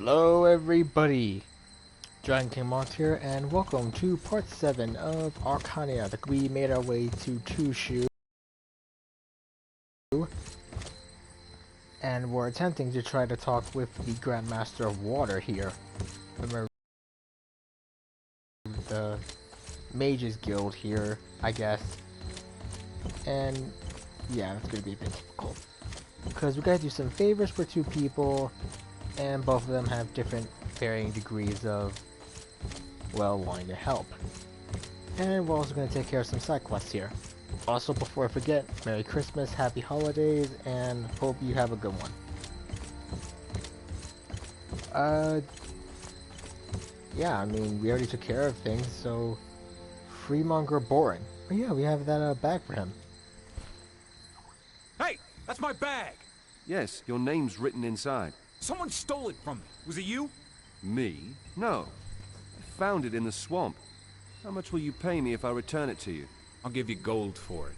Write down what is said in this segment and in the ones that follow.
Hello everybody, John Kmart here, and welcome to part 7 of ArcaniA. We made our way to Tushu, and we're attempting to try to talk with the Grandmaster of Water here. Remember the Mages Guild here, I guess. And yeah, it's gonna be a bit difficult. Because we gotta do some favors for two people, and both of them have different varying degrees of, well, wanting to help. And we're also going to take care of some side quests here. Also, before I forget, Merry Christmas, Happy Holidays, and hope you have a good one. Yeah, I mean, we already took care of things, so Freemonger Boring. Oh yeah, we have that bag for him. Hey, that's my bag! Yes, your name's written inside. Someone stole it from me. Was it you? Me? No. I found it in the swamp. How much will you pay me if I return it to you? I'll give you gold for it.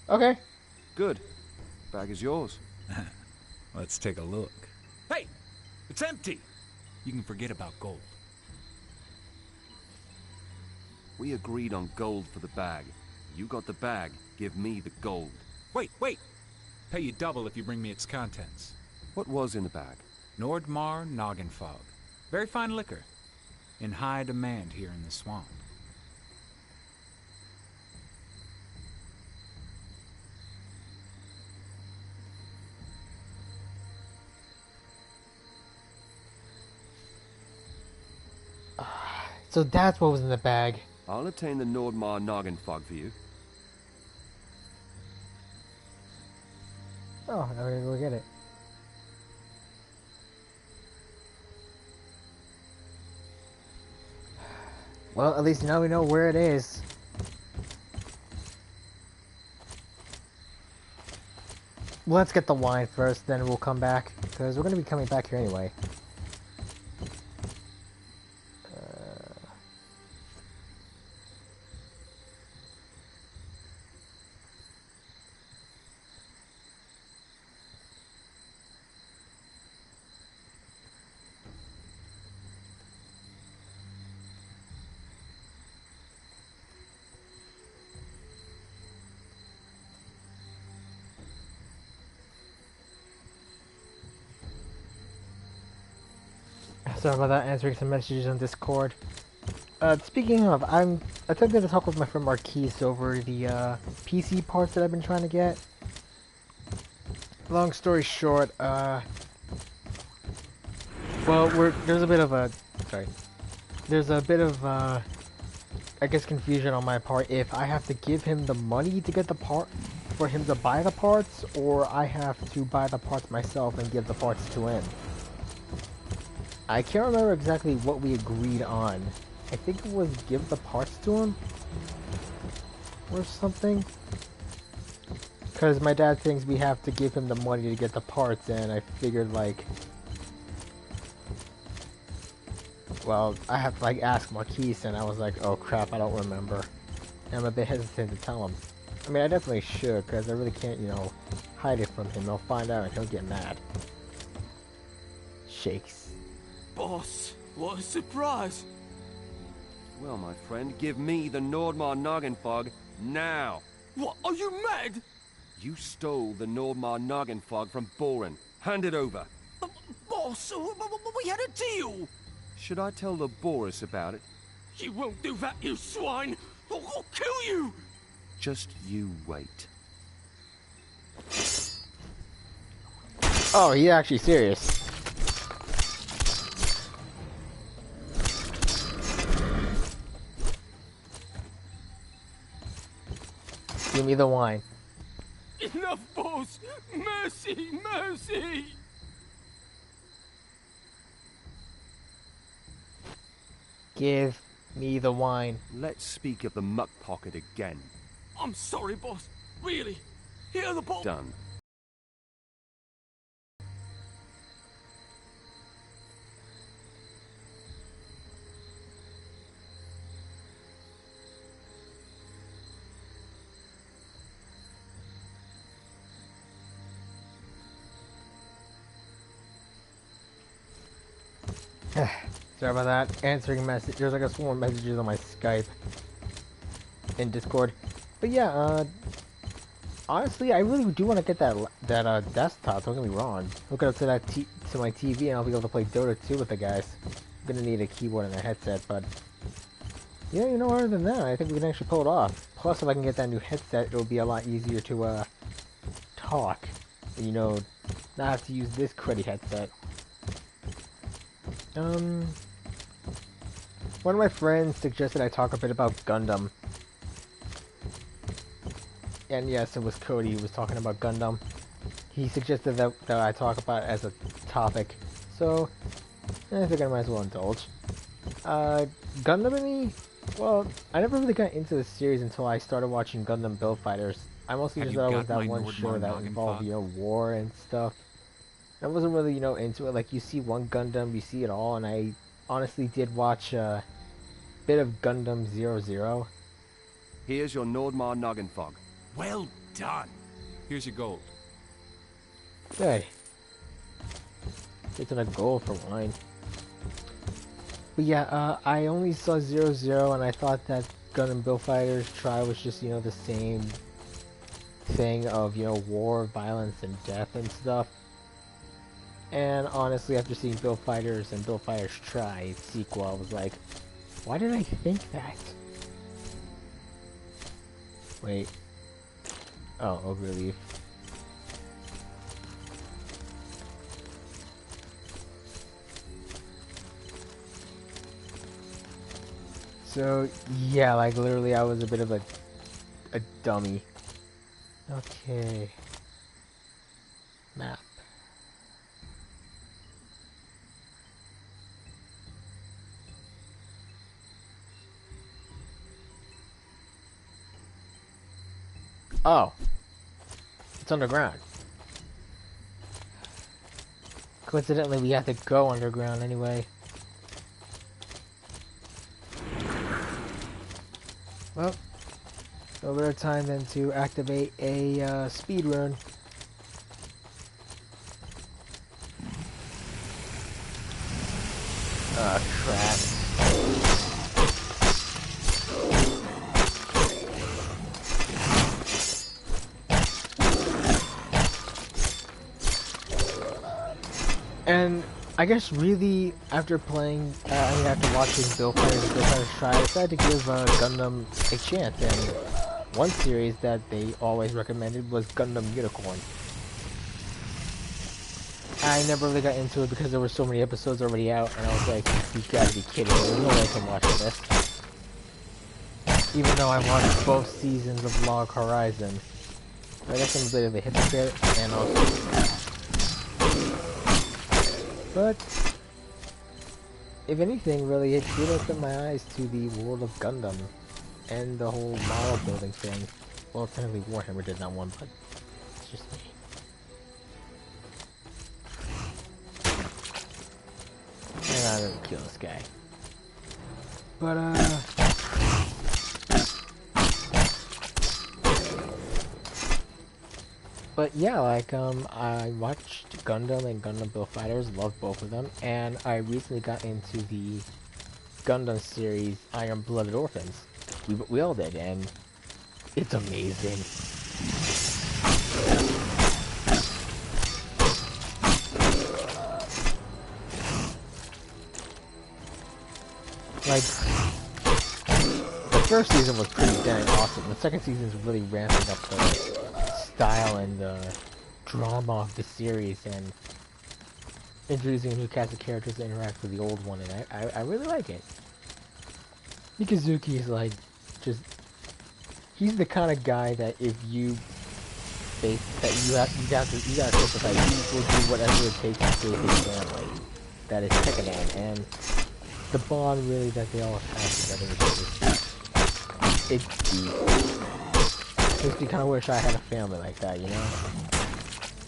Okay. Good. Bag is yours. Let's take a look. Hey! It's empty! You can forget about gold. We agreed on gold for the bag. You got the bag, give me the gold. Wait! Pay you double if you bring me its contents. What was in the bag? Nordmar Noggenfog. Very fine liquor. In high demand here in the swamp. So that's what was in the bag. I'll obtain the Nordmar Noggenfog for you. Oh, now we're gonna go get it. Well, at least now we know where it is. Let's get the wine first, then we'll come back, because we're going to be coming back here anyway. Sorry about that, answering some messages on Discord. Speaking of, I'm attempting to talk with my friend Marquise over the PC parts that I've been trying to get. Long story short, well, there's a bit of I guess confusion on my part if I have to give him the money to get the part, for him to buy the parts, or I have to buy the parts myself and give the parts to him. I can't remember exactly what we agreed on. I think it was give the parts to him? Or something? Because my dad thinks we have to give him the money to get the parts, and I figured, like... Well, I have to, like, ask Marquise, and I was like, oh crap, I don't remember. And I'm a bit hesitant to tell him. I mean, I definitely should, because I really can't, you know, hide it from him. He'll find out and he'll get mad. Shakes. Boss, what a surprise! Well, my friend, give me the Nordmar Noggenfog now! What, are you mad? You stole the Nordmar Noggenfog from Boren. Hand it over. Boss, we had a deal! Should I tell the Boris about it? You won't do that, you swine! I'll kill you! Just you wait. Oh, he's actually serious. Give me the wine. Enough, boss! Mercy, mercy! Give me the wine. Let's speak of the muck pocket again. I'm sorry, boss. Really. Here are the bottle. Done. Sorry about that. Answering message. There's like a swarm of messages on my Skype and Discord. But yeah, honestly, I really do want to get that desktop. Don't get me wrong. Hook it up to to my TV, and I'll be able to play Dota 2 with the guys. I'm gonna need a keyboard and a headset, but yeah, you know, other than that, I think we can actually pull it off. Plus, if I can get that new headset, it'll be a lot easier to talk. You know, not have to use this cruddy headset. One of my friends suggested I talk a bit about Gundam. And yes, it was Cody who was talking about Gundam. He suggested that I talk about it as a topic. So, I think I might as well indulge. Gundam and me? Well, I never really got into the series until I started watching Gundam Build Fighters. I mostly just thought it was that one show that involved, you know, war and stuff. I wasn't really, you know, into it. Like, you see one Gundam, you see it all, and I honestly did watch a bit of Gundam 00. Here's your Nordmar Noggenfog. Well done. Here's your gold. Good. It's a gold for wine. But yeah, I only saw 00, and I thought that Gundam Build Fighters Try was just, you know, the same thing of, you know, war, violence, and death and stuff. And honestly, after seeing Build Fighters and Build Fighters Try sequel, I was like, why did I think that? Wait. Oh, Ogre Leaf. So, yeah, like, literally, I was a bit of a dummy. Okay. Map. Oh. It's underground. Coincidentally, we have to go underground anyway. Well, no better time than to activate a speed run. Oh, crap. And I guess really, after playing, after watching Build Fighters and Build Fighters Try, I decided to give Gundam a chance, and one series that they always recommended was Gundam Unicorn. I never really got into it because there were so many episodes already out, and I was like, you gotta be kidding me, there's no way I can watch this. Even though I watched both seasons of Log Horizon. I guess I'm a bit of a hypocrite, and also... But, if anything, really, it did open my eyes to the world of Gundam and the whole model building thing. Well, technically Warhammer did that one, but it's just me. And I didn't kill this guy. But, But yeah, like, I watched Gundam and Gundam Build Fighters, loved both of them, and I recently got into the Gundam series Iron Blooded Orphans. We all did, and it's amazing. Like, the first season was pretty dang awesome. The second season is really ramping up the style and the drama of the series and introducing a new cast of characters that interact with the old one, and I really like it. Mikazuki is like, just, he's the kind of guy that if you face, that you gotta sympathize, he will do whatever it takes to save his family. That is Tekken, and the bond really that they all have together is just, it's deep. Makes me kind of wish I had a family like that, you know?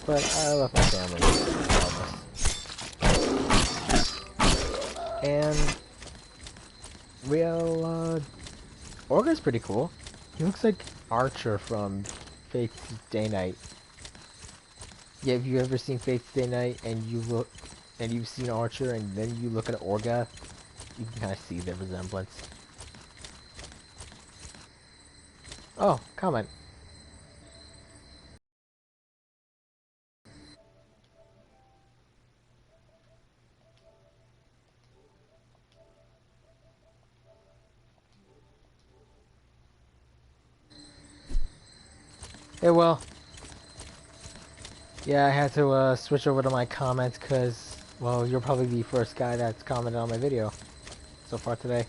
But I love my family, regardless. And, well, Orga's pretty cool. He looks like Archer from Fate's Day Night. Yeah, if you've ever seen Fate's Day Night and you look, and you've seen Archer, and then you look at Orga, you can kind of see the resemblance. Oh, comment. Yeah, well, yeah, I had to switch over to my comments because, well, you're probably the first guy that's commented on my video so far today.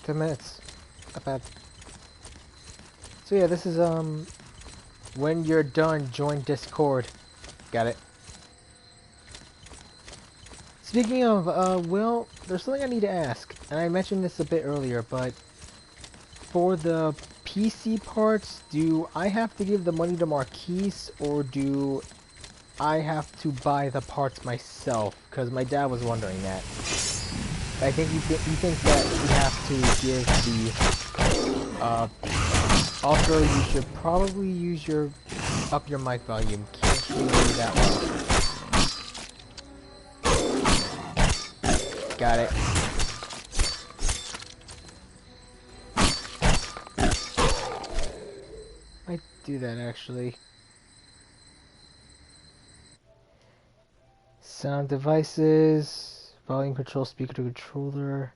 $10. Not bad. So yeah, this is when you're done, join Discord. Got it. Speaking of, well, there's something I need to ask, and I mentioned this a bit earlier, but for the PC parts, do I have to give the money to Marquise, or do I have to buy the parts myself? Because my dad was wondering that. I think he thinks that you have to give the, also you should probably use your, up your mic volume. Can't hear you that well. Got it. Might do that actually. Sound devices, volume control, speaker to controller.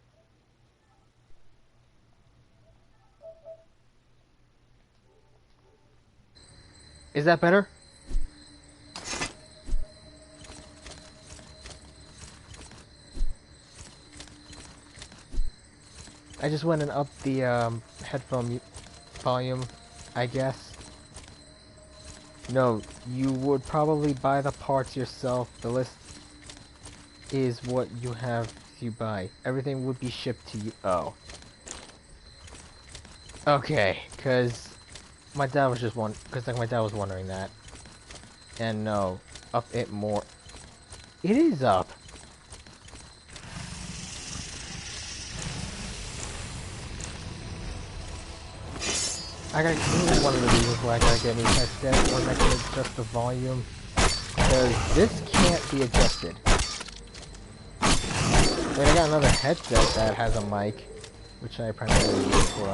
Is that better? I just went and upped the headphone volume, I guess. No, you would probably buy the parts yourself. The list is what you have to buy. Everything would be shipped to you. Oh. Okay, because my dad was just my dad was wondering that. And no, up it more. It is up. I gotta, this is one of the reasons why I gotta get a new headset, when I can adjust the volume. Because this can't be adjusted. I mean, I got another headset that has a mic, which I primarily use for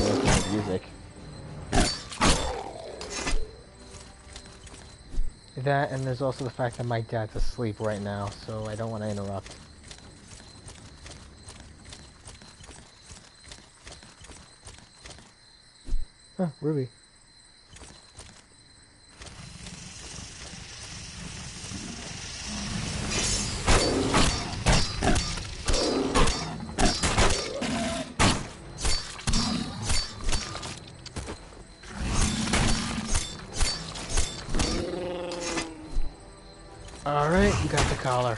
listening to music. That, and there's also the fact that my dad's asleep right now, so I don't want to interrupt. Huh, Ruby. Alright, you got the collar.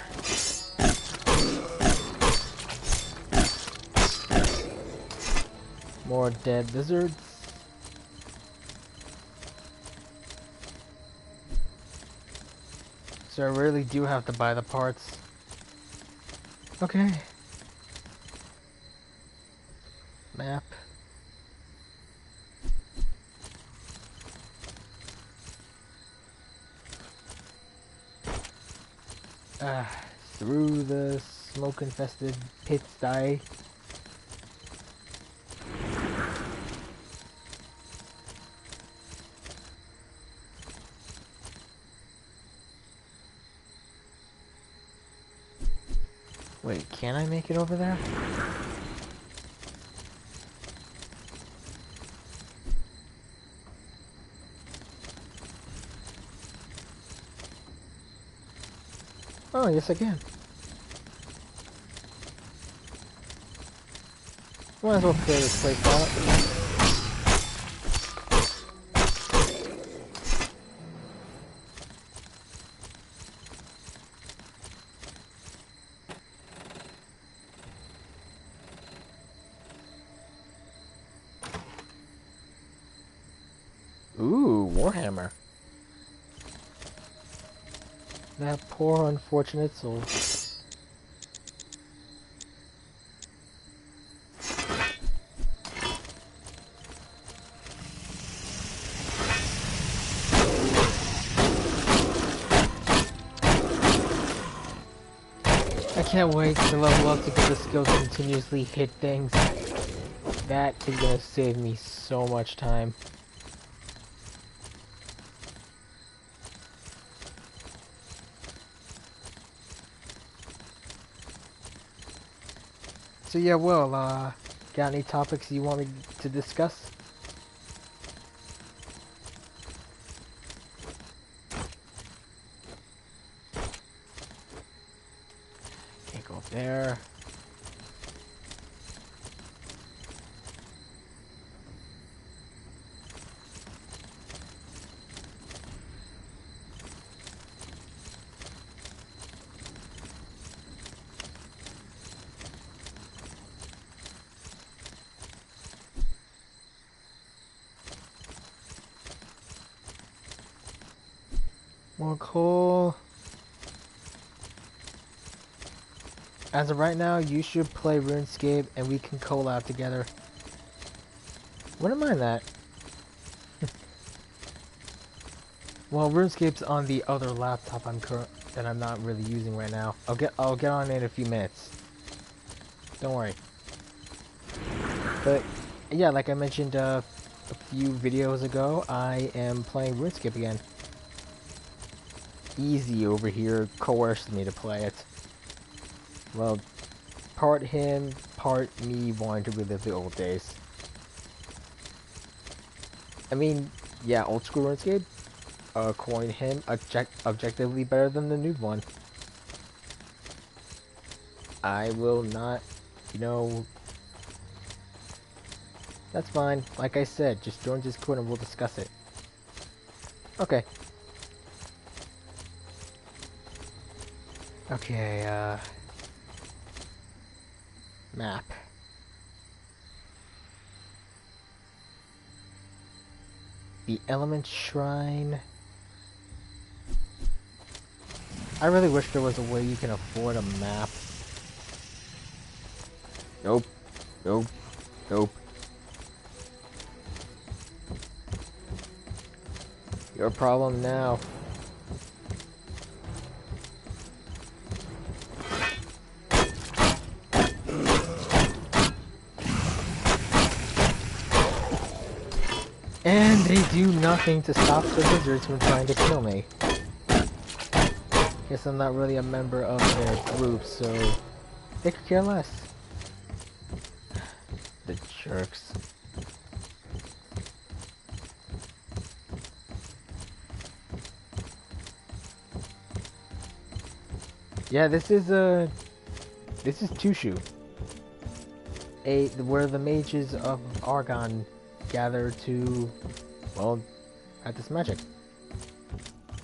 More dead lizards. So I really do have to buy the parts. Okay. Map. Through the smoke-infested pits die. Wait, can I make it over there? Oh, yes I can. Might as well clear this place out. Ooh, Warhammer. That poor unfortunate soul. can't wait to level up to get the skill to continuously hit things. That is gonna save me so much time. So yeah, Will, got any topics you want me to discuss? Can't go up there. More coal. As of right now, you should play RuneScape and we can collab together. Wouldn't mind that. Well, RuneScape's on the other laptop that I'm not really using right now. I'll get on in a few minutes. Don't worry. But yeah, like I mentioned a few videos ago, I am playing RuneScape again. Easy over here coerced me to play it. Well, part him, part me wanting to relive the old days. I mean, yeah, old school RuneScape, according to him, objectively better than the new one. I will not, you know... That's fine. Like I said, just join Discord and we'll discuss it. Okay. Okay, map. The Element Shrine. I really wish there was a way you can afford a map. Nope. Nope. Nope. Your problem now. And they do nothing to stop the lizards from trying to kill me. Guess I'm not really a member of their group, so they could care less. The jerks. Yeah, this is Tushu. Where the mages of Argon gather to, well, practice magic.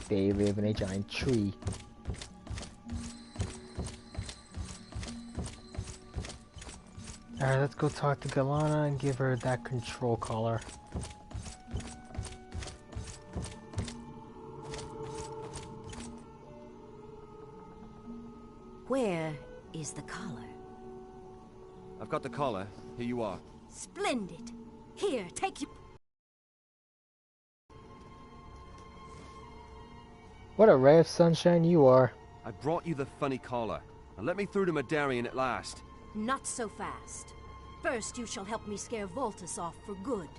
They live in a giant tree. Alright, let's go talk to Galana and give her that control collar. Where is the collar? I've got the collar. Here you are. Splendid! Here, take you. What a ray of sunshine you are. I brought you the funny collar. Now let me through to Madarian at last. Not so fast. First, you shall help me scare Voltus off for good.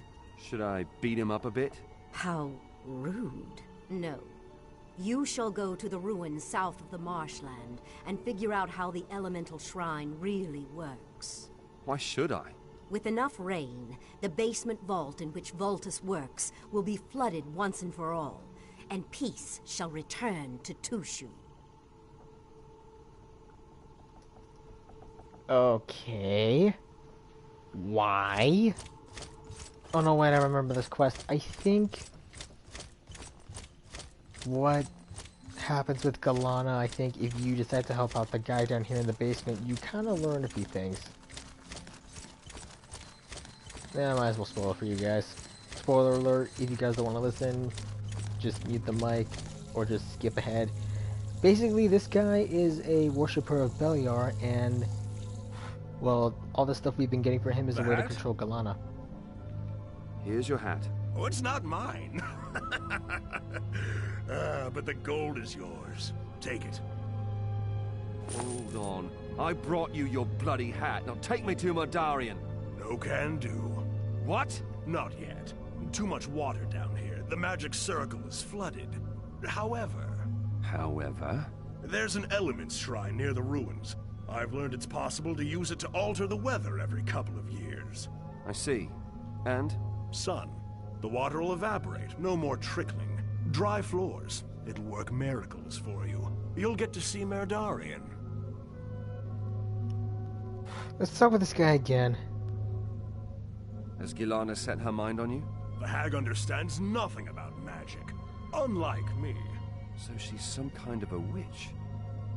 Should I beat him up a bit? How rude. No. You shall go to the ruins south of the marshland and figure out how the elemental shrine really works. Why should I? With enough rain, the basement vault in which Voltus works will be flooded once and for all, and peace shall return to Tushu. Okay. Why? Oh no, wait, I remember this quest. I think what happens with Galana, I think if you decide to help out the guy down here in the basement, you kind of learn a few things. Yeah, I might as well spoil it for you guys. Spoiler alert, if you guys don't want to listen, just mute the mic or just skip ahead. Basically, this guy is a worshipper of Beliar, and well, all the stuff we've been getting for him is a way to control Galana. Here's your hat. Oh, it's not mine. But the gold is yours. Take it. Hold on. I brought you your bloody hat. Now take me to Mardarian. No can do. What? Not yet. Too much water down here. The magic circle is flooded. However, there's an elements shrine near the ruins. I've learned it's possible to use it to alter the weather every couple of years. I see. And? Sun. The water will evaporate. No more trickling. Dry floors. It'll work miracles for you. You'll get to see Mardarian. Let's talk with this guy again. Has Gilana set her mind on you? The hag understands nothing about magic. Unlike me. So she's some kind of a witch.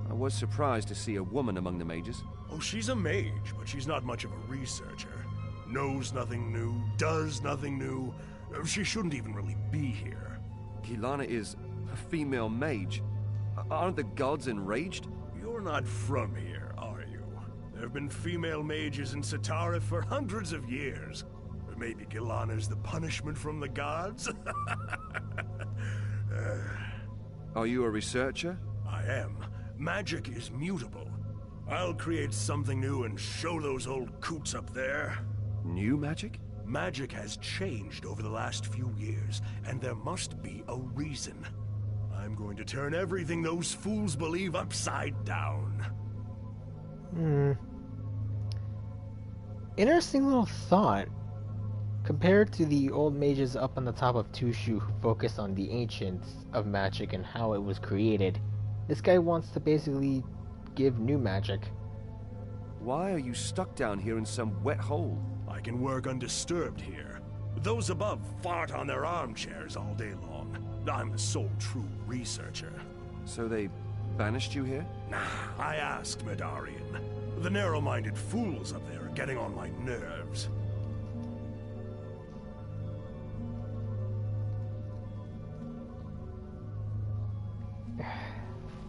I was surprised to see a woman among the mages. Oh, she's a mage, but she's not much of a researcher. Knows nothing new, does nothing new. She shouldn't even really be here. Gilana is a female mage. Aren't the gods enraged? You're not from here, are you? There have been female mages in Satara for hundreds of years. Maybe Gilana's the punishment from the gods? Are you a researcher? I am. Magic is mutable. I'll create something new and show those old coots up there. New magic? Magic has changed over the last few years, and there must be a reason. I'm going to turn everything those fools believe upside down. Interesting little thought. Compared to the old mages up on the top of Tushu who focus on the ancients of magic and how it was created, this guy wants to basically give new magic. Why are you stuck down here in some wet hole? I can work undisturbed here. Those above fart on their armchairs all day long. I'm the sole true researcher. So they banished you here? Nah, I asked Mardarian. The narrow-minded fools up there are getting on my nerves.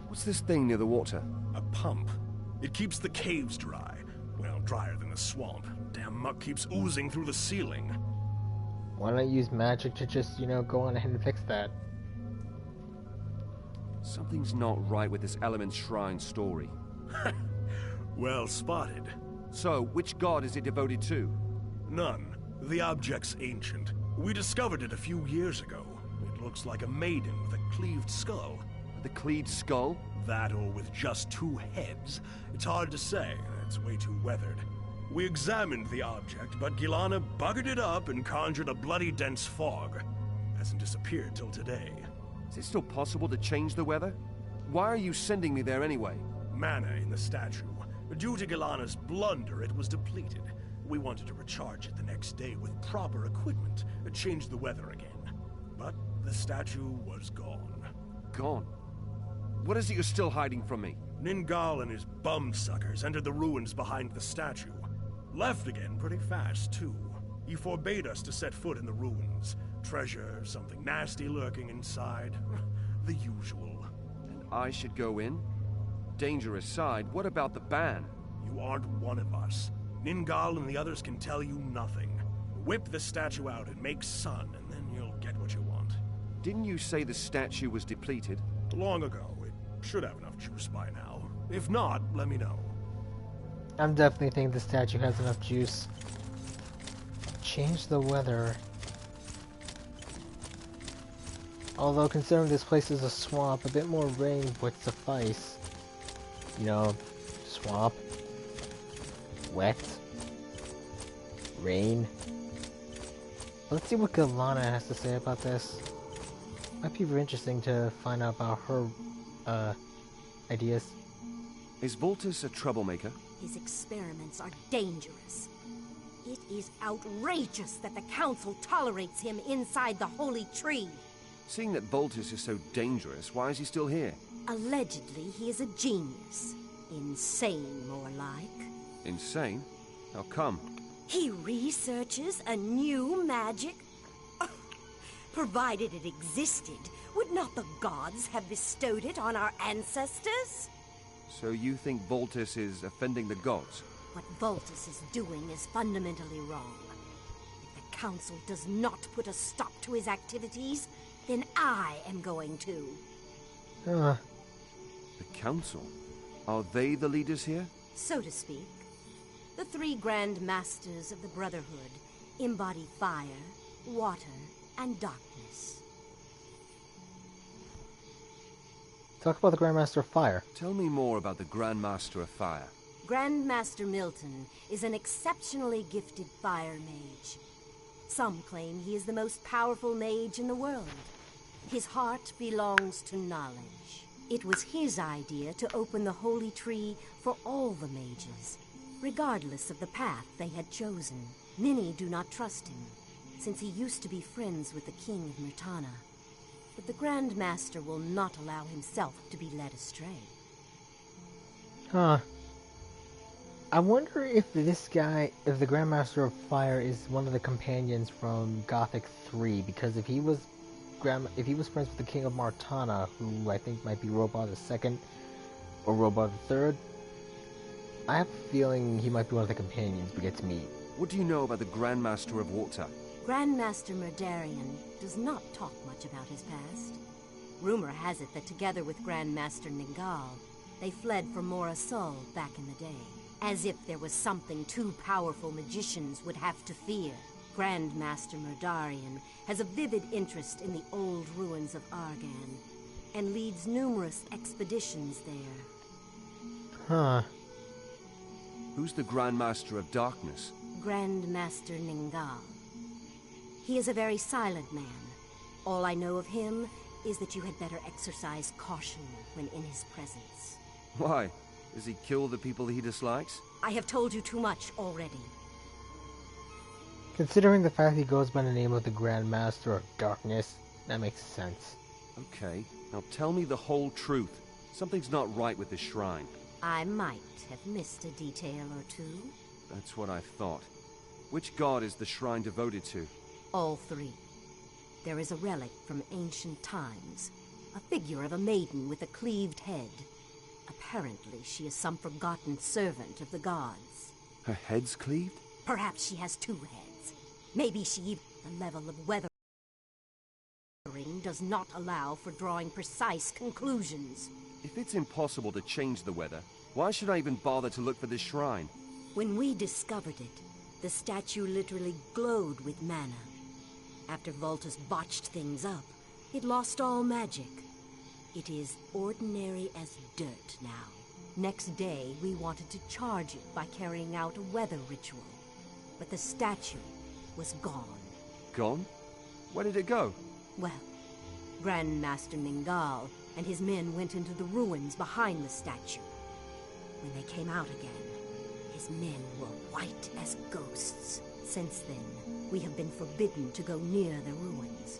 What's this thing near the water? A pump. It keeps the caves dry. Well, drier than the swamp. Damn muck keeps oozing through the ceiling. Why not use magic to just, go on ahead and fix that? Something's not right with this Element Shrine story. Well spotted. So, which god is it devoted to? None. The object's ancient. We discovered it a few years ago. It looks like a maiden with a cleaved skull. The cleaved skull? That or with just two heads. It's hard to say. It's way too weathered. We examined the object, but Gilana buggered it up and conjured a bloody dense fog. Hasn't disappeared till today. Is it still possible to change the weather? Why are you sending me there anyway? Mana in the statue. Due to Gilana's blunder, it was depleted. We wanted to recharge it the next day with proper equipment to change the weather again. But the statue was gone. Gone? What is it you're still hiding from me? Ningal and his bum-suckers entered the ruins behind the statue. Left again pretty fast, too. He forbade us to set foot in the ruins. Treasure, something nasty lurking inside. The usual. And I should go in? Danger aside, what about the ban? You aren't one of us. Ningal and the others can tell you nothing. Whip the statue out and make sun, and then you'll get what you want. Didn't you say the statue was depleted? Long ago. It should have enough juice by now. If not, let me know. I'm definitely thinking the statue has enough juice. Change the weather. Although considering this place is a swamp, a bit more rain would suffice. Swamp. Wet. Rain. Let's see what Gilana has to say about this. Might be very interesting to find out about her, ideas. Is Voltus a troublemaker? His experiments are dangerous. It is outrageous that the Council tolerates him inside the Holy Tree. Seeing that Voltus is so dangerous, why is he still here? Allegedly, he is a genius. Insane, more like. Insane? How come? He researches a new magic? Provided it existed, would not the gods have bestowed it on our ancestors? So you think Voltus is offending the gods? What Voltus is doing is fundamentally wrong. If the Council does not put a stop to his activities, then I am going to. The Council? Are they the leaders here? So to speak. The three Grand Masters of the Brotherhood embody fire, water, and darkness. Talk about the Grandmaster of Fire. Tell me more about the Grand Master of Fire. Grand Master Milton is an exceptionally gifted fire mage. Some claim he is the most powerful mage in the world. His heart belongs to knowledge. It was his idea to open the holy tree for all the mages, regardless of the path they had chosen. Many do not trust him, since he used to be friends with the King of Myrtana. But the Grand Master will not allow himself to be led astray. Huh. I wonder if this guy, if the Grandmaster of Fire is one of the companions from Gothic 3, because if he was friends with the King of Myrtana, who I think might be Robot II or Robot III, I have a feeling he might be one of the companions we get to meet. What do you know about the Grand Master of Water? Grandmaster Murdarian does not talk much about his past. Rumor has it that together with Grandmaster Ningal, they fled from Mora Sol back in the day. As if there was something two powerful magicians would have to fear. Grandmaster Murdarian has a vivid interest in the old ruins of Argan, and leads numerous expeditions there. Huh. Who's the Grand Master of Darkness? Grandmaster Ningal. He is a very silent man. All I know of him is that you had better exercise caution when in his presence. Why? Does he kill the people he dislikes? I have told you too much already. Considering the fact he goes by the name of the Grand Master of Darkness, that makes sense. Okay, now tell me the whole truth. Something's not right with this shrine. I might have missed a detail or two. That's what I thought. Which god is the shrine devoted to? All three. There is a relic from ancient times. A figure of a maiden with a cleaved head. Apparently, she is some forgotten servant of the gods. Her head's cleaved? Perhaps she has two heads. Maybe she even... The level of weathering does not allow for drawing precise conclusions. If it's impossible to change the weather, why should I even bother to look for this shrine? When we discovered it, the statue literally glowed with mana. After Voltus botched things up, it lost all magic. It is ordinary as dirt now. Next day, we wanted to charge it by carrying out a weather ritual. But the statue was gone. Gone? Where did it go? Well, Grandmaster Ningal and his men went into the ruins behind the statue. When they came out again, his men were white as ghosts. Since then, we have been forbidden to go near the ruins.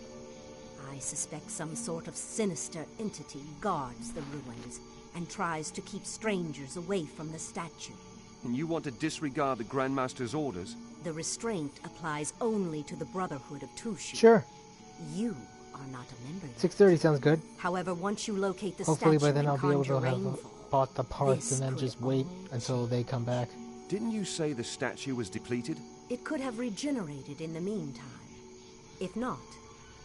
I suspect some sort of sinister entity guards the ruins and tries to keep strangers away from the statue. And you want to disregard the Grandmaster's orders? The restraint applies only to the Brotherhood of Tushu. Sure. You are not a member yet. 6:30 sounds good. However, once you locate the Hopefully statue by then and I'll be able conjure to have rainfall, bought the parts this and then could just wait all until they come back. Didn't you say the statue was depleted? it could have regenerated in the meantime. If not,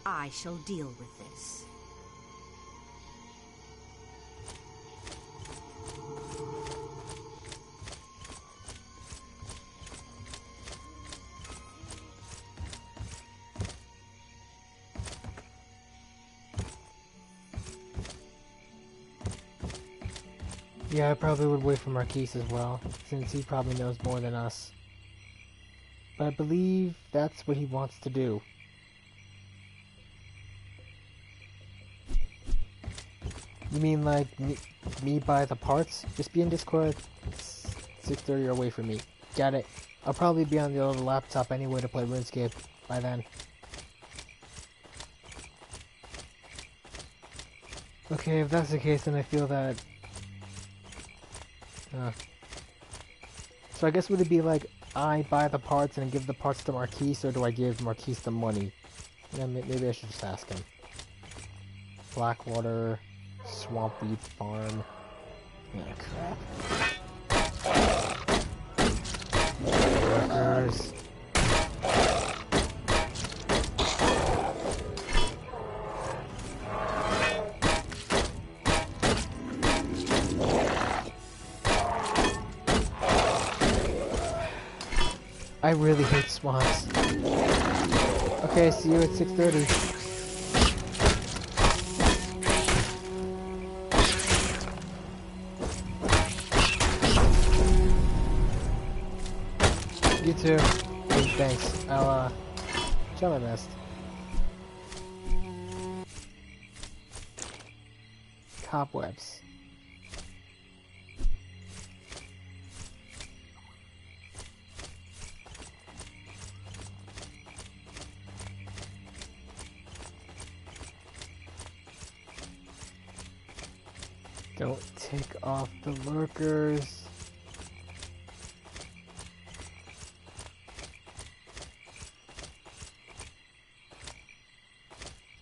I shall deal with this. Yeah, I probably would wait for Marquis as well, since he probably knows more than us. But I believe that's what he wants to do. You mean like me buy the parts? Just be in Discord 6:30 or away from me. Got it. I'll probably be on the other laptop anyway to play RuneScape by then. Okay, if that's the case, then I feel that... So I guess would it be like I buy the parts and give the parts to Marquis, or do I give Marquis the money? Yeah, maybe I should just ask him. Blackwater, Swampweed Farm. Yeah, crap. Workers. I really hate swamps. Okay, see you at 6:30. You too. Hey, thanks. I'll, try my best. Cobwebs. Don't take off the lurkers.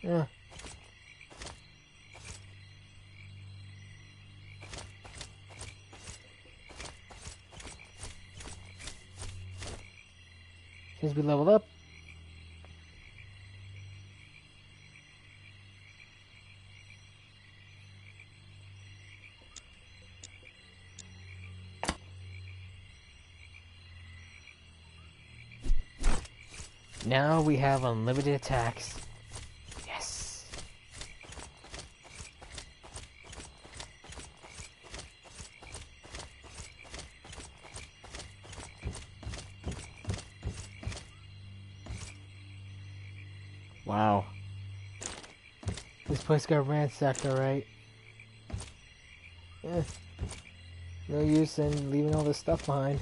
Yeah. Since we leveled up. Now we have unlimited attacks. Yes. Wow. This place got ransacked, alright. Eh. No use in leaving all this stuff behind.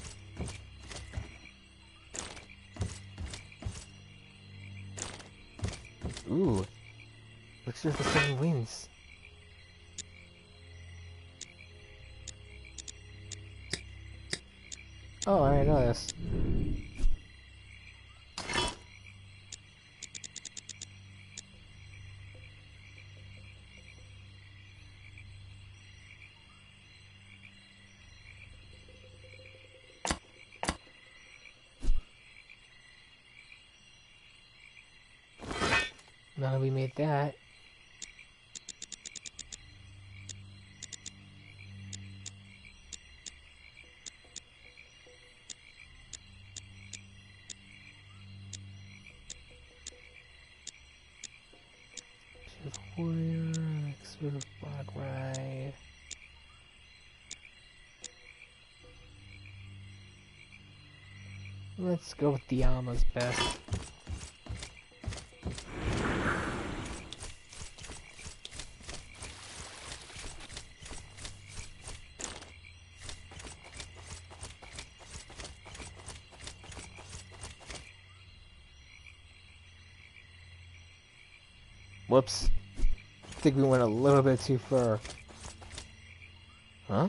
Ooh. Looks like the 7 winds. Oh, I know this. Now that we made that. Warrior, expert black ride. Let's go with Diama's best. Whoops. I think we went a little bit too far. Huh?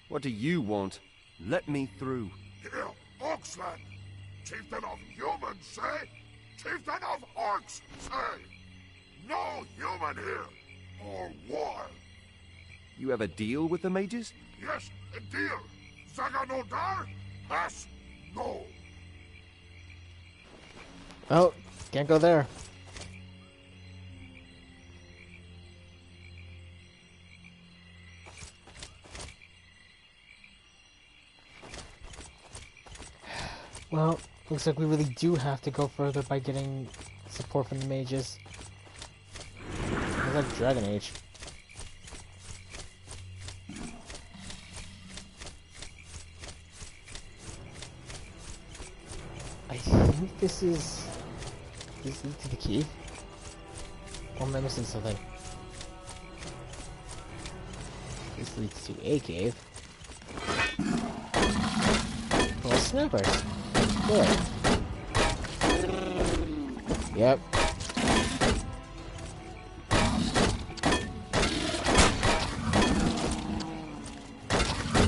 What do you want? Let me through. Here, Orcsland. Chieftain of humans, say? Chieftain of orcs, say? No human here. Or war. You have a deal with the mages? Yes, a deal. Zaganodar? Has no. Oh, can't go there. Well, looks like we really do have to go further by getting support from the mages. It's like Dragon Age. I think this is... Does this lead to the key? Or am I missing something? This leads to a cave. Well, snipers. Good. Yep.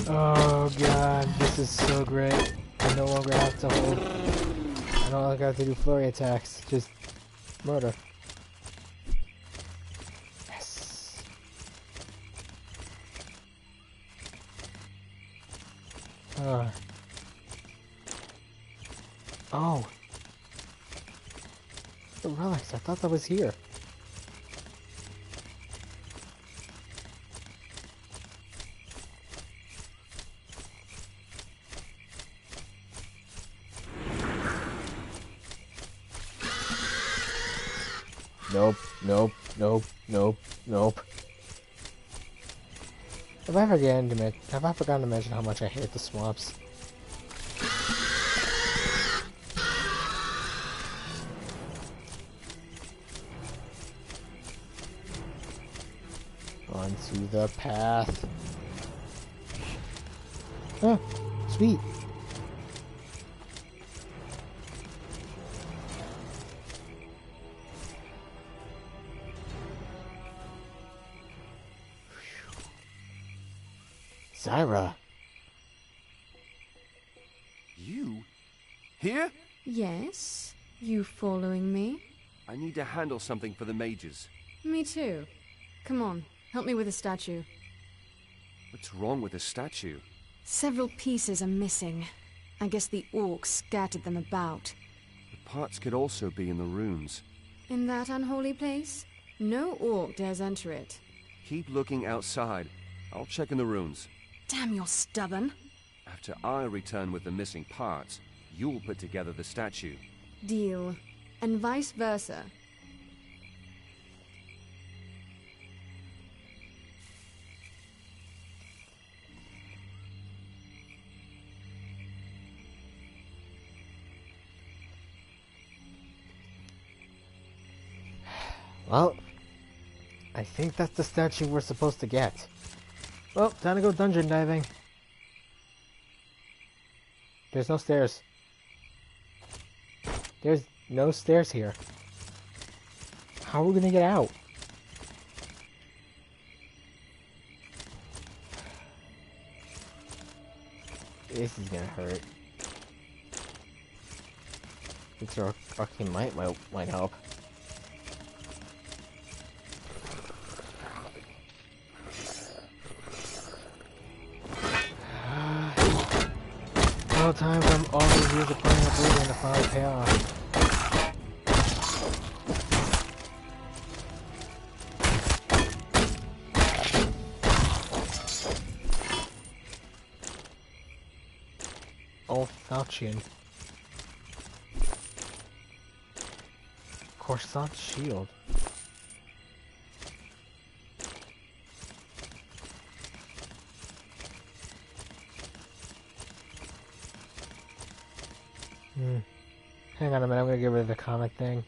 Oh god, this is so great. I no longer have to hold... I no longer have to do flurry attacks. Just murder. Yes. Oh. The relics, I thought that was here. Nope, nope, nope, nope, nope. Have I forgotten to mention how much I hate the swamps? Onto the path. Oh, sweet. Zyra. You? Here? Yes? You following me? I need to handle something for the mages. Me too. Come on, help me with the statue. What's wrong with the statue? Several pieces are missing. I guess the orcs scattered them about. The parts could also be in the runes. In that unholy place? No orc dares enter it. Keep looking outside. I'll check in the runes. Damn, you're stubborn. After I return with the missing parts, you'll put together the statue. Deal. And vice versa. Well, I think that's the statue we're supposed to get. Well, time to go dungeon diving. There's no stairs. There's no stairs here. How are we gonna get out? This is gonna hurt. It's arcane might help. All times I'm always years of playing Oblivion to finally pay off. Oh, falchion. Corset shield. Hang on a minute, I'm gonna get rid of the comic thing.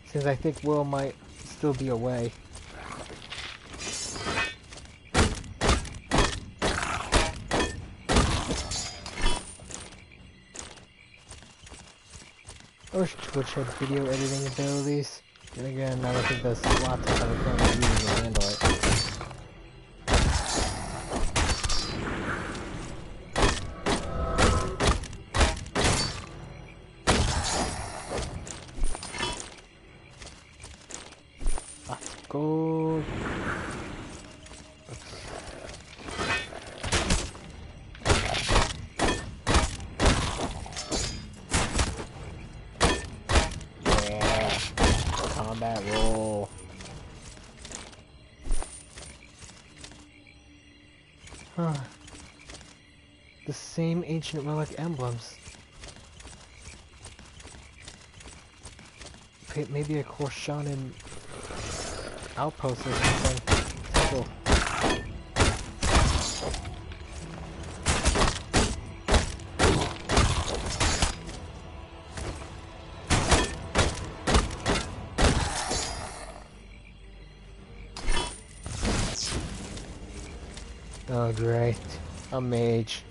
Since I think Will might still be away. I wish Twitch had video editing abilities. And again, I don't think the slots that I'm currently using will handle it. Let's go. Combat roll. Huh. The same ancient relic emblems. Maybe a Korshanin outpost or something. Temple. Oh great, a mage.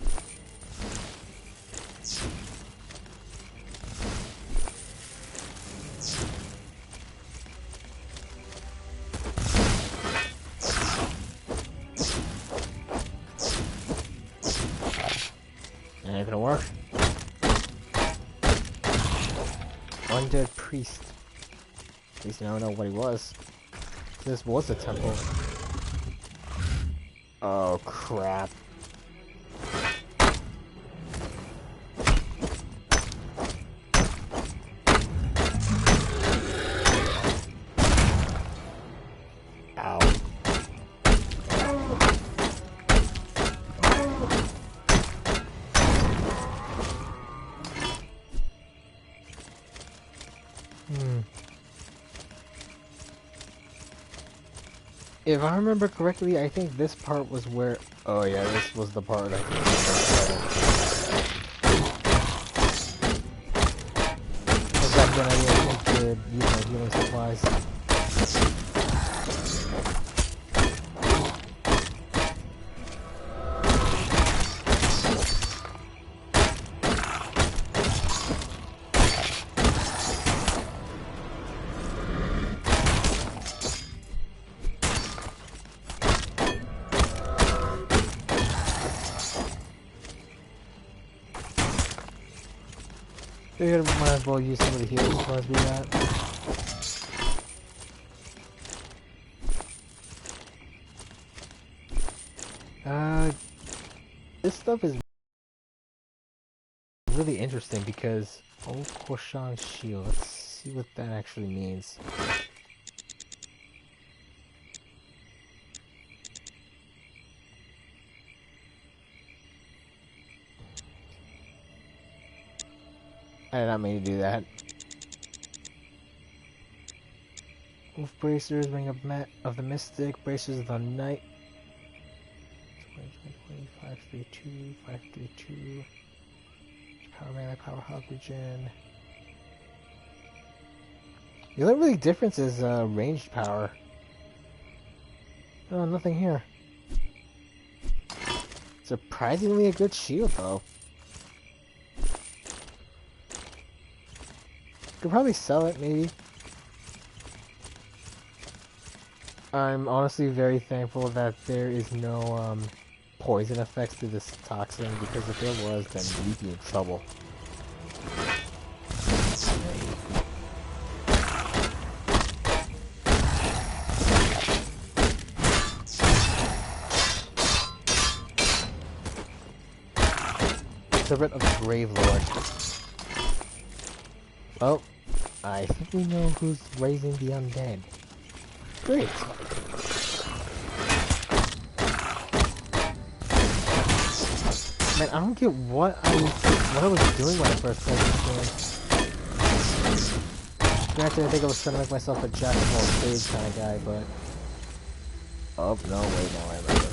Ain't gonna work. Undead priest. At least now I know what he was. This was a temple. Oh crap. Ow. If I remember correctly, I think this part was where... Oh yeah, this was the part I because back then I didn't think to use my healing supplies. Figured I might as well use some of the healing supplies we got. This stuff is really interesting because Old Korshan Shield. Let's see what that actually means. I did not mean to do that. Wolf Bracers, Ring of the Mystic, Bracers of the Night. 532, 532. Power Melee, Power Health Regen. The only really difference is ranged power. Oh, nothing here. Surprisingly a good shield though. Could probably sell it, maybe. I'm honestly very thankful that there is no poison effects to this toxin, because if there was, then we'd be in trouble. Servant of the Grave Lord. Oh, I think we know who's raising the undead. Great. Man, I don't get what I was doing when I first played this game. Granted, I think I was trying to make myself a jack of all trades kind of guy, but... Oh, no, wait, now I remember.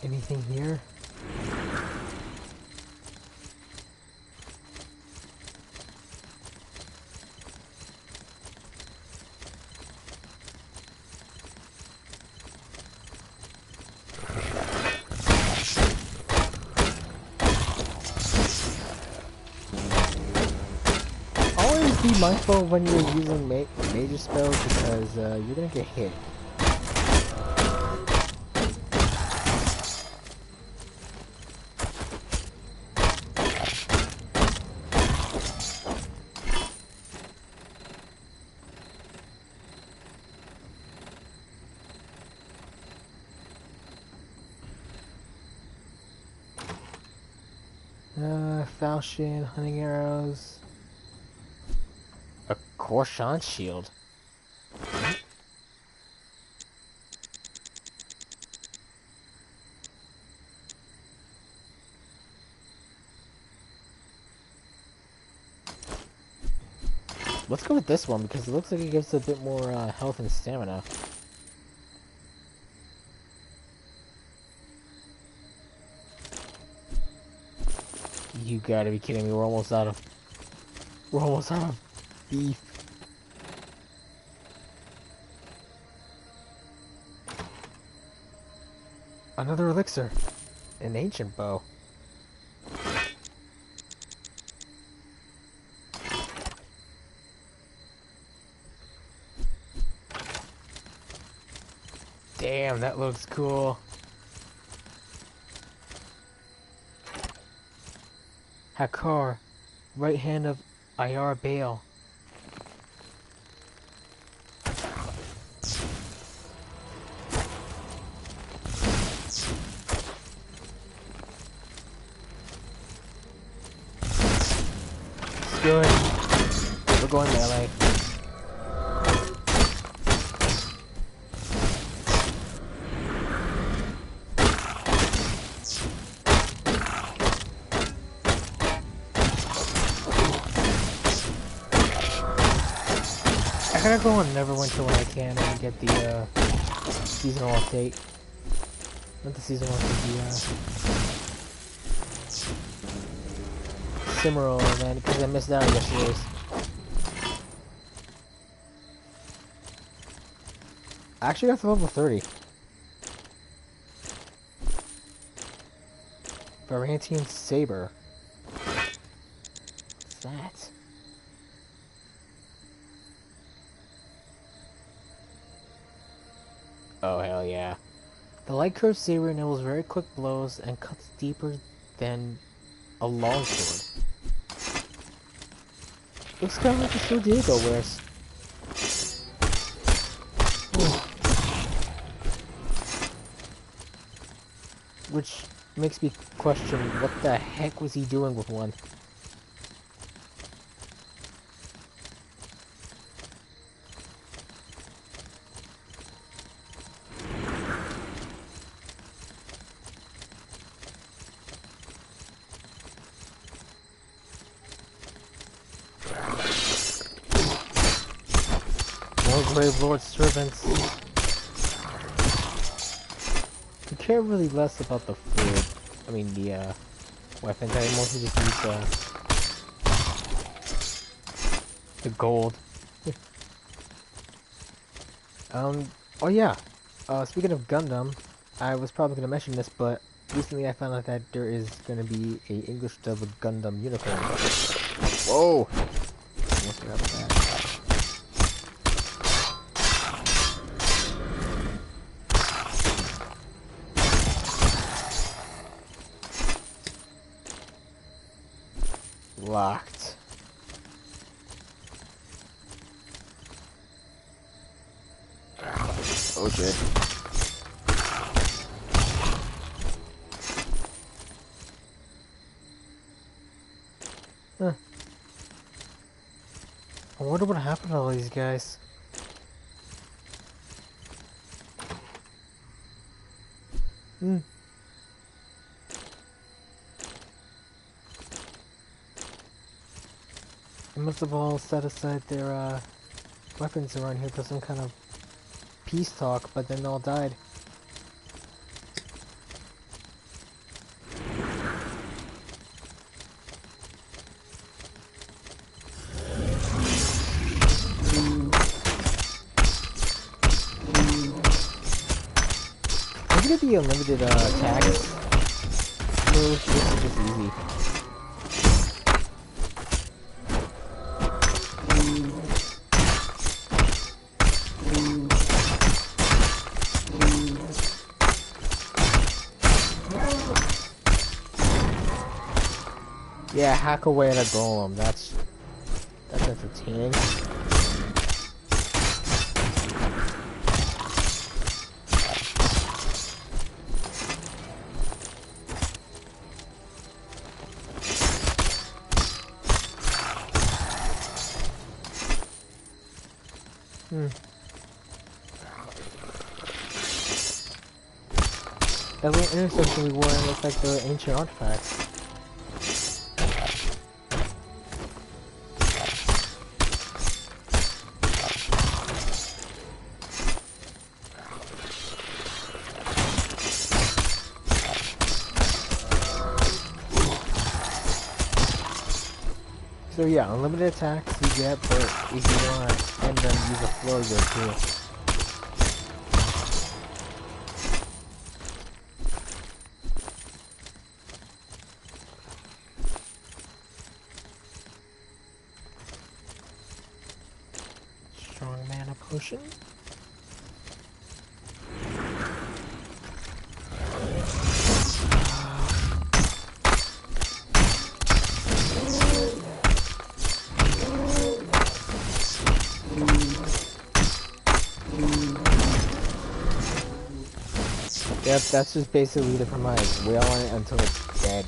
Anything here? Always be mindful when you're using major spells, because you're gonna get hit. Falchion, hunting arrows. A Korshan shield. Let's go with this one because it looks like it gives a bit more health and stamina. You gotta be kidding me, we're almost out of beef. Another elixir. An ancient bow. Damn, that looks cool. Hakar, right hand of Ayar Baal. good. We're going melee. I gotta go on Neverwinter when I can and get the seasonal update. Not the seasonal update, the Cimarron event, because I missed out on yesterday's. I actually got to level 30. Varantian Saber. What's that? Oh, hell yeah. The light curved saber enables very quick blows and cuts deeper than a longsword. Looks kind of like the sword Diego wears. Which makes me question what the heck was he doing with one. Grave Lord's servants. I care really less about the food. I mean the weapons. I mostly just use the gold. Oh yeah. Speaking of Gundam, I was probably gonna mention this, but recently I found out that there is gonna be a English dub of Gundam Unicorn. Whoa! Almost forgot about that. Locked. Oh shit. Huh. I wonder what happened to all these guys. They must have all set aside their weapons around here for some kind of peace talk, but then they all died. Look at the unlimited attacks. This is just easy. Yeah, hack away at a golem. That's entertaining. That little intersection we were in looks like the ancient artifacts. So yeah, unlimited attacks you get, but if you want to end them, use a floor go too. Strong mana potion. Yep, that's just basically the premise. Wail on it until it's dead.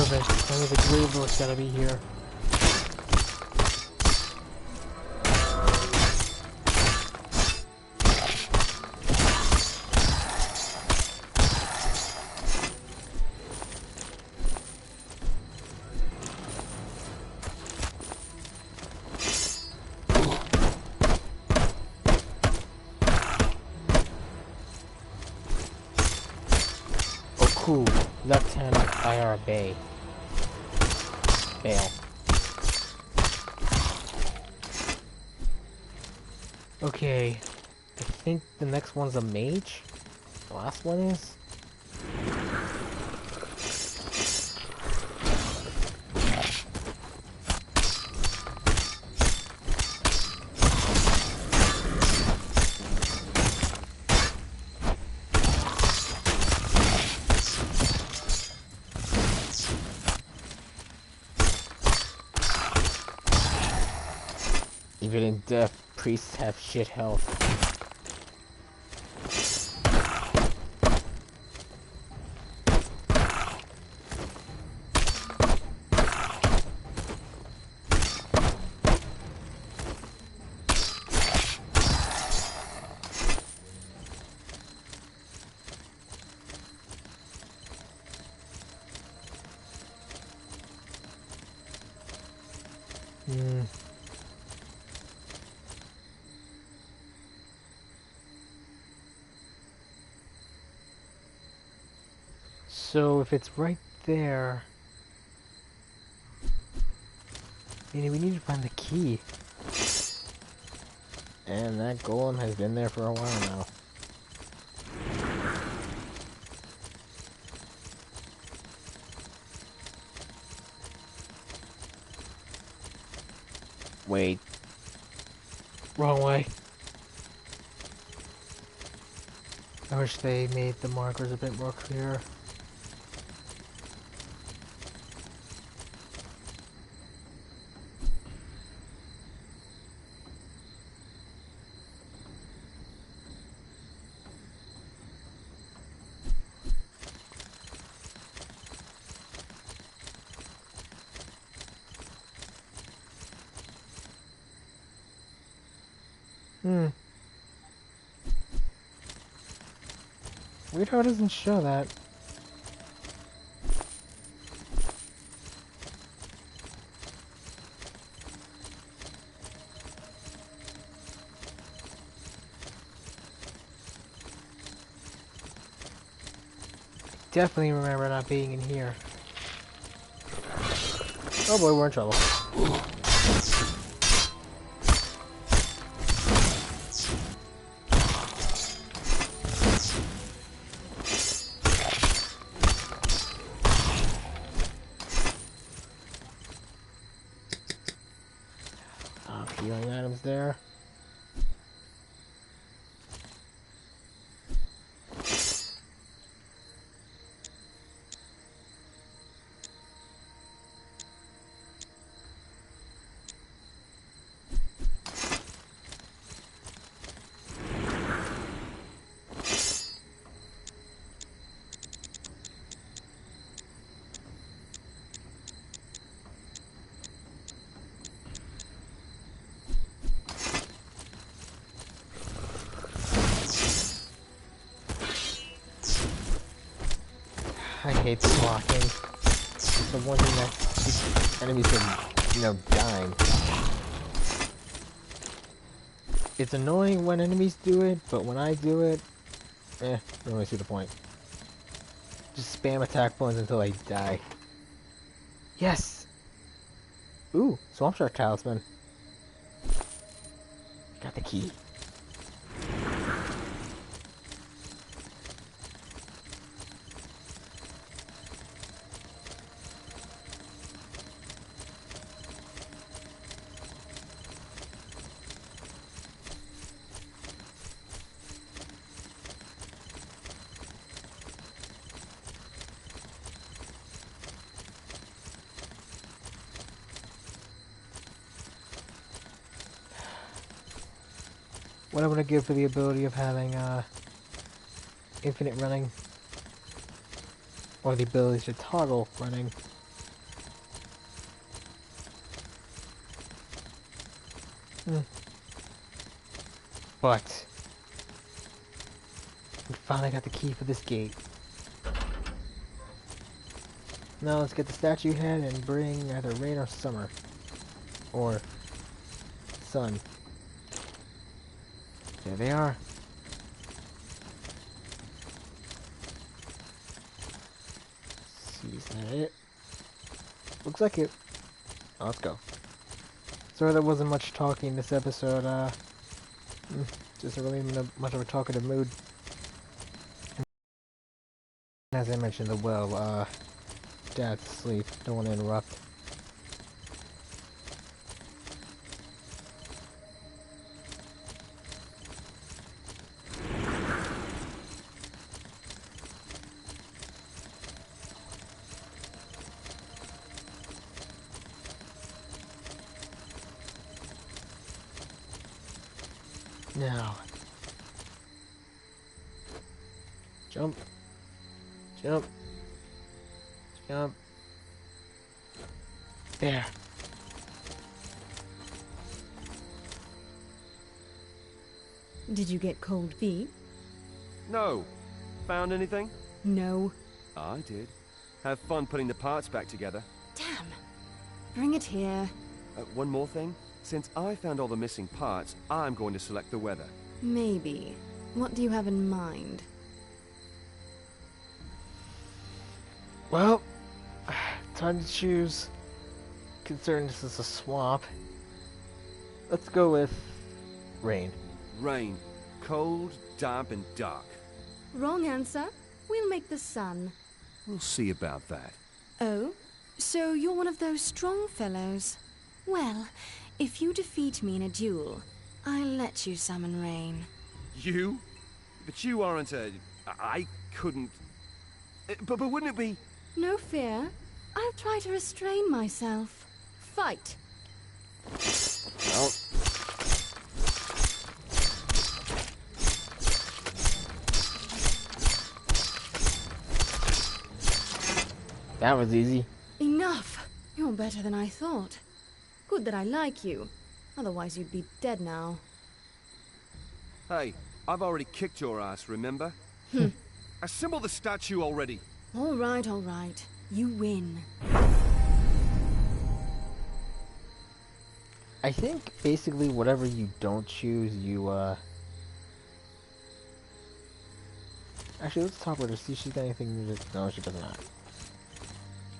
servant. Only the Grave Lord's gotta be here. Cool. Lieutenant IR Bay. Bail. Okay. I think the next one's a mage? The last one is? Even in death, priests have shit health. So if it's right there, we need to find the key. And that golem has been there for a while now. Wait. Wrong way. I wish they made the markers a bit more clear. Weird how it doesn't show that. Definitely remember not being in here. Oh boy, we're in trouble. Healing items there. I hate blocking. It's the one thing that keeps enemies from, dying. It's annoying when enemies do it, but when I do it, don't really see the point. Just spam attack buttons until I die. Yes! Ooh, Swamp Shark Talisman. Got the key. What I'm gonna give for the ability of having infinite running, or the ability to toggle running, But we finally got the key for this gate. Now let's get the statue head and bring either rain or summer. Or sun. There they are. Is that it? Looks like it. Oh, let's go. Sorry there wasn't much talking this episode. Just really much of a talkative mood. As I mentioned, the well, Dad's asleep. Don't want to interrupt. Now. Jump. Jump. Jump. There. Did you get cold feet? No. Found anything? No. I did. Have fun putting the parts back together. Damn. Bring it here. One more thing. Since I found all the missing parts, I'm going to select the weather. Maybe. What do you have in mind? Well, time to choose. Considering this is a swamp, let's go with rain. Rain. Cold, damp, and dark. Wrong answer. We'll make the sun. We'll see about that. Oh? So you're one of those strong fellows? Well, if you defeat me in a duel, I'll let you summon rain. You? But you aren't a... I couldn't... But wouldn't it be... No fear. I'll try to restrain myself. Fight! Well, that was easy. Enough! You're better than I thought. Good that I like you. Otherwise you'd be dead now. Hey, I've already kicked your ass, remember? Assemble the statue already. All right, all right. You win. I think basically whatever you don't choose, you actually, let's talk with her. See if she's got anything new to... No, she does not.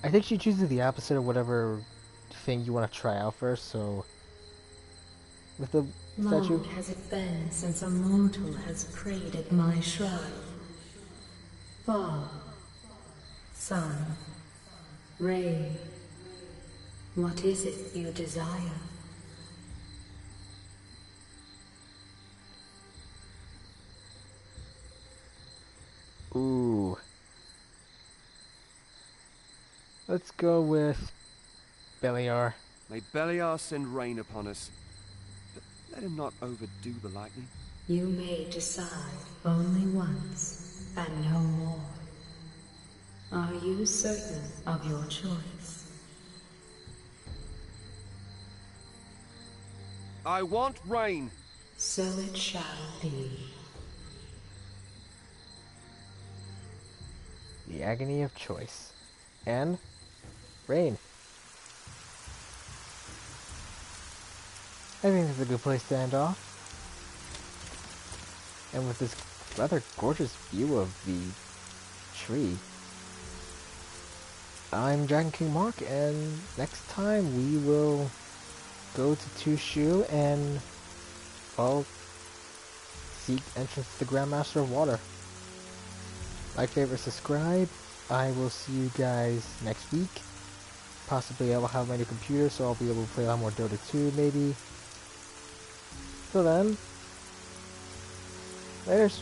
I think she chooses the opposite of whatever thing you want to try out first, so... With the statue... Long has it been since a mortal has prayed at my shrine. Fall, sun, rain. What is it you desire? Ooh. Let's go with Beliar. May Beliar send rain upon us. But let him not overdo the lightning. You may decide only once, and no more. Are you certain of your choice? I want rain. So it shall be. The agony of choice. And rain. I think that's a good place to end off. And with this rather gorgeous view of the tree. I'm Dragon King Mark, and next time we will go to Tushu and, well, seek entrance to the Grandmaster of Water. Like, favorite, subscribe. I will see you guys next week. Possibly I will have my new computer, so I'll be able to play a lot more Dota 2, maybe. Till then, laters.